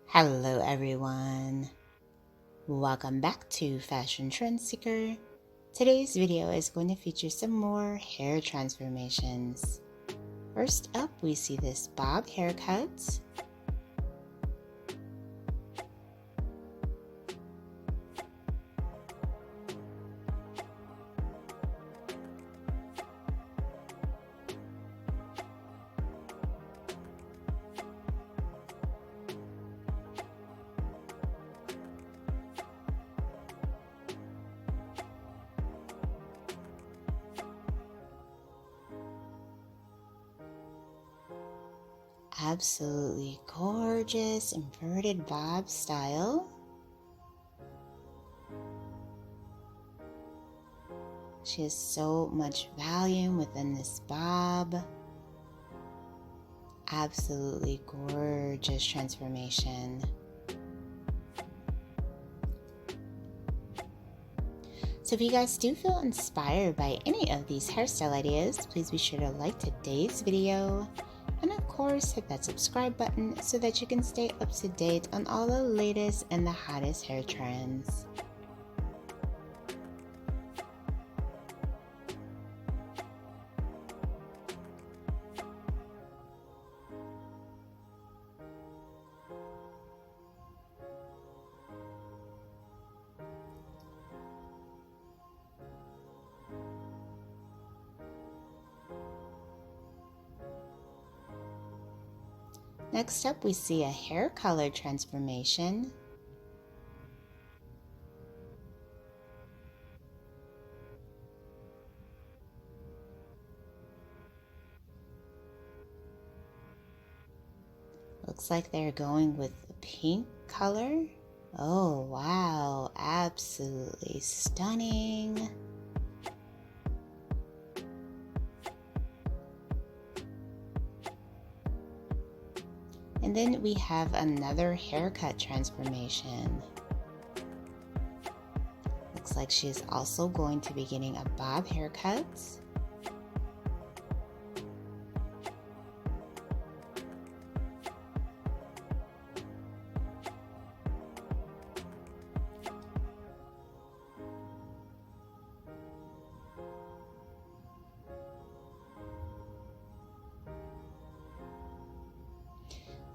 Hello everyone, welcome back to Fashion Trend Seeker. Today's video is going to feature some more hair transformations. First up, we see this bob haircut. Absolutely gorgeous inverted bob style. She has so much volume within this bob. Absolutely gorgeous transformation. So if you guys do feel inspired by any of these hairstyle ideas, please be sure to like today's video. And of course, hit that subscribe button so that you can stay up to date on all the latest and the hottest hair trends. Next up, we see a hair color transformation. Looks like they're going with the pink color. Oh wow, absolutely stunning. And then we have another haircut transformation. Looks like she is also going to be getting a bob haircut.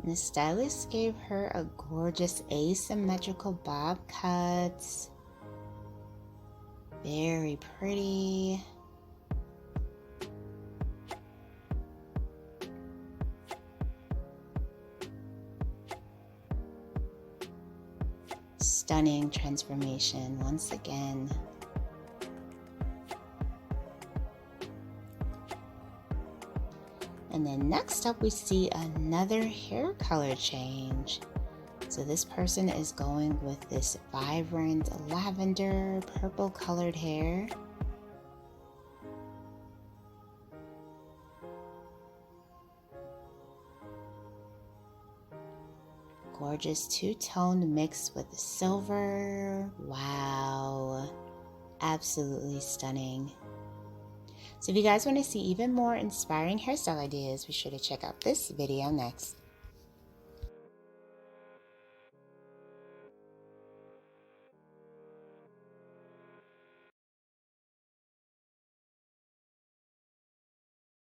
And the stylist gave her a gorgeous asymmetrical bob cut. Very pretty. Stunning transformation once again. And then next up we see another hair color change. So this person is going with this vibrant lavender purple colored hair. Gorgeous two-toned mix with silver. Wow, absolutely stunning. So if you guys want to see even more inspiring hairstyle ideas, be sure to check out this video next.